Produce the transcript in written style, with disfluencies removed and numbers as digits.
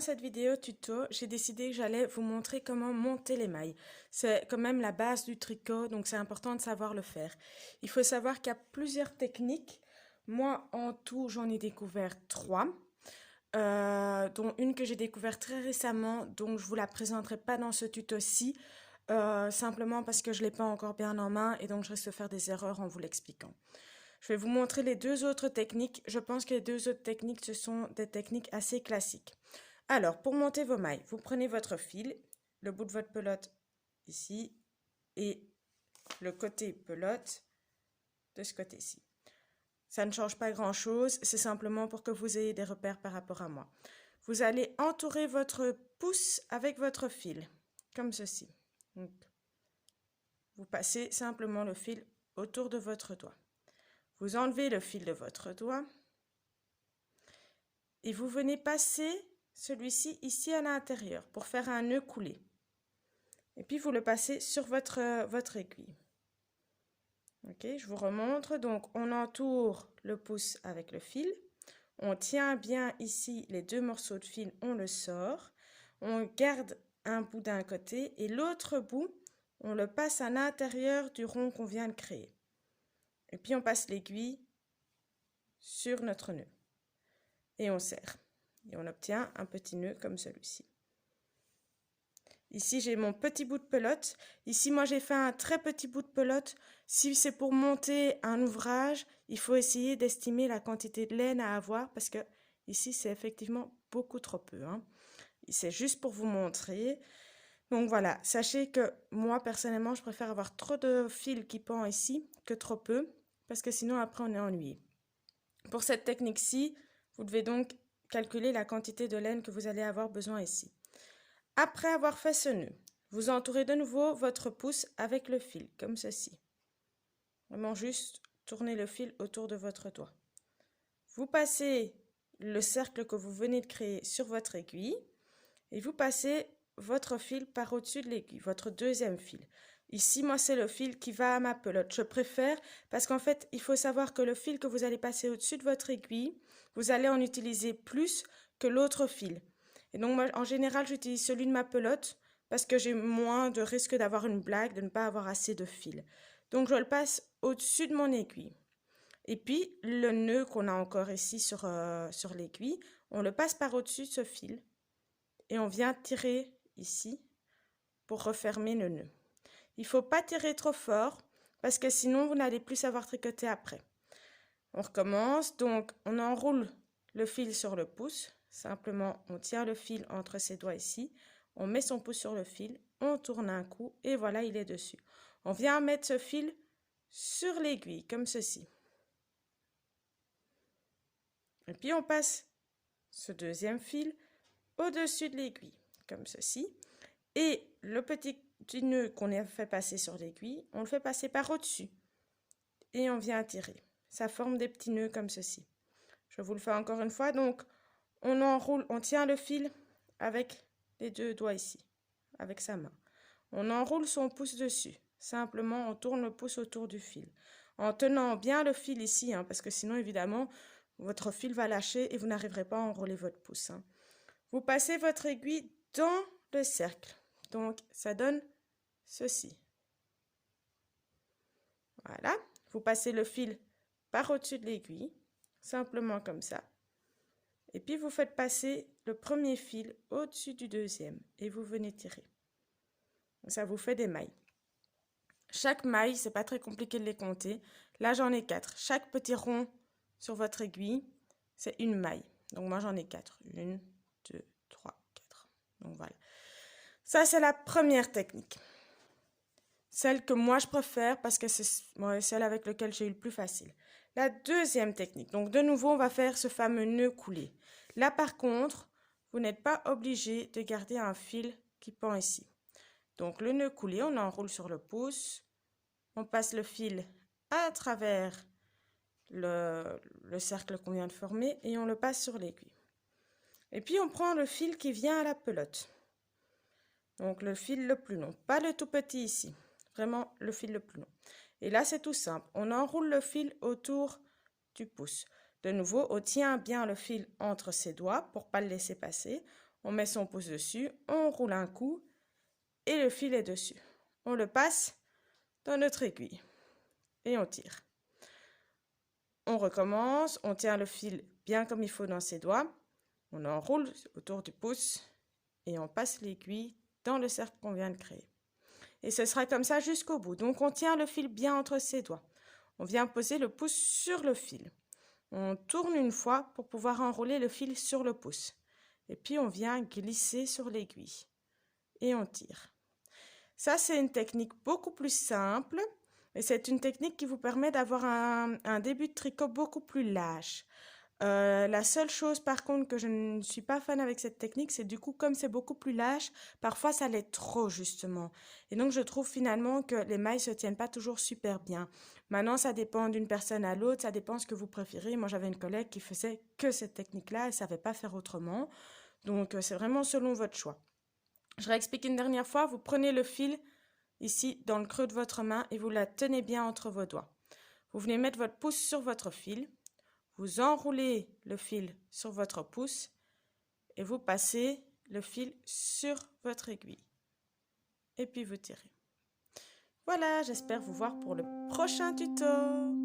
cette vidéo tuto, j'ai décidé que j'allais vous montrer comment monter les mailles. C'est quand même la base du tricot, donc c'est important de savoir le faire. Il faut savoir qu'il y a plusieurs techniques. Moi, en tout, j'en ai découvert 3, dont une que j'ai découverte très récemment, donc je vous la présenterai pas dans ce tuto-ci, simplement parce que je l'ai pas encore bien en main et donc je risque de faire des erreurs en vous l'expliquant. Je vais vous montrer les 2 autres techniques. Je pense que les 2 autres techniques, ce sont des techniques assez classiques. Alors, pour monter vos mailles, vous prenez votre fil, le bout de votre pelote ici et le côté pelote de ce côté-ci. Ça ne change pas grand-chose, c'est simplement pour que vous ayez des repères par rapport à moi. Vous allez entourer votre pouce avec votre fil, comme ceci. Donc, vous passez simplement le fil autour de votre doigt. Vous enlevez le fil de votre doigt et vous venez passer celui-ci ici à l'intérieur pour faire un nœud coulé. Et puis vous le passez sur votre aiguille. Ok, je vous remontre. Donc on entoure le pouce avec le fil. On tient bien ici les 2 morceaux de fil, on le sort. On garde un bout d'un côté et l'autre bout, on le passe à l'intérieur du rond qu'on vient de créer. Et puis on passe l'aiguille sur notre nœud. Et on serre. Et on obtient un petit nœud comme celui-ci. Ici, j'ai mon petit bout de pelote. Ici, moi, j'ai fait un très petit bout de pelote. Si c'est pour monter un ouvrage, il faut essayer d'estimer la quantité de laine à avoir parce que ici, c'est effectivement beaucoup trop peu, hein. C'est juste pour vous montrer. Donc voilà, sachez que moi, personnellement, je préfère avoir trop de fil qui pend ici que trop peu parce que sinon, après, on est ennuyé. Pour cette technique-ci, vous devez donc calculer la quantité de laine que vous allez avoir besoin ici. Après avoir fait ce nœud, vous entourez de nouveau votre pouce avec le fil, comme ceci. Vraiment juste tournez le fil autour de votre doigt. Vous passez le cercle que vous venez de créer sur votre aiguille et vous passez votre fil par au-dessus de l'aiguille, votre deuxième fil. Ici, moi, c'est le fil qui va à ma pelote. Je préfère parce qu'en fait, il faut savoir que le fil que vous allez passer au-dessus de votre aiguille, vous allez en utiliser plus que l'autre fil. Et donc, moi, en général, j'utilise celui de ma pelote parce que j'ai moins de risque d'avoir une blague, de ne pas avoir assez de fil. Donc, je le passe au-dessus de mon aiguille. Et puis, le nœud qu'on a encore ici sur l'aiguille, on le passe par au-dessus de ce fil. Et on vient tirer ici pour refermer le nœud. Il ne faut pas tirer trop fort parce que sinon, vous n'allez plus savoir tricoter après. On recommence. Donc, on enroule le fil sur le pouce. Simplement, on tient le fil entre ses doigts ici, on met son pouce sur le fil, on tourne un coup et voilà, il est dessus. On vient mettre ce fil sur l'aiguille, comme ceci. Et puis, on passe ce deuxième fil au-dessus de l'aiguille, comme ceci. Et le petit nœud qu'on a fait passer sur l'aiguille, on le fait passer par au-dessus. Et on vient tirer. Ça forme des petits nœuds comme ceci. Je vous le fais encore une fois. Donc, on enroule, on tient le fil avec les 2 doigts ici, avec sa main. On enroule son pouce dessus. Simplement, on tourne le pouce autour du fil. En tenant bien le fil ici, hein, parce que sinon, évidemment, votre fil va lâcher et vous n'arriverez pas à enrouler votre pouce, hein. Vous passez votre aiguille dans le cercle. Donc, ça donne ceci. Voilà. Vous passez le fil par au-dessus de l'aiguille, simplement comme ça. Et puis, vous faites passer le premier fil au-dessus du deuxième et vous venez tirer. Ça vous fait des mailles. Chaque maille, c'est pas très compliqué de les compter. Là, j'en ai 4. Chaque petit rond sur votre aiguille, c'est une maille. Donc, moi, j'en ai 4. 1, 2, 3, 4. Donc, voilà. Ça, c'est la première technique. Celle que moi, je préfère parce que c'est celle avec laquelle j'ai eu le plus facile. La deuxième technique. Donc, de nouveau, on va faire ce fameux nœud coulé. Là, par contre, vous n'êtes pas obligé de garder un fil qui pend ici. Donc, le nœud coulé, on enroule sur le pouce. On passe le fil à travers le cercle qu'on vient de former et on le passe sur l'aiguille. Et puis, on prend le fil qui vient à la pelote. Donc, le fil le plus long. Pas le tout petit ici. Vraiment, le fil le plus long. Et là, c'est tout simple. On enroule le fil autour du pouce. De nouveau, on tient bien le fil entre ses doigts pour ne pas le laisser passer. On met son pouce dessus, on roule un coup et le fil est dessus. On le passe dans notre aiguille et on tire. On recommence, on tient le fil bien comme il faut dans ses doigts. On enroule autour du pouce et on passe l'aiguille dans le cercle qu'on vient de créer. Et ce sera comme ça jusqu'au bout. Donc on tient le fil bien entre ses doigts. On vient poser le pouce sur le fil. On tourne une fois pour pouvoir enrouler le fil sur le pouce. Et puis on vient glisser sur l'aiguille. Et on tire. Ça, c'est une technique beaucoup plus simple. Et c'est une technique qui vous permet d'avoir un début de tricot beaucoup plus lâche. La seule chose par contre que je ne suis pas fan avec cette technique, c'est du coup comme c'est beaucoup plus lâche, parfois ça l'est trop justement. Et donc je trouve finalement que les mailles se tiennent pas toujours super bien. Maintenant ça dépend d'une personne à l'autre, ça dépend ce que vous préférez. Moi j'avais une collègue qui faisait que cette technique-là, elle savait pas faire autrement. Donc c'est vraiment selon votre choix. Je réexplique une dernière fois, vous prenez le fil ici dans le creux de votre main et vous la tenez bien entre vos doigts. Vous venez mettre votre pouce sur votre fil. Vous enroulez le fil sur votre pouce et vous passez le fil sur votre aiguille. Et puis vous tirez. Voilà, j'espère vous voir pour le prochain tuto.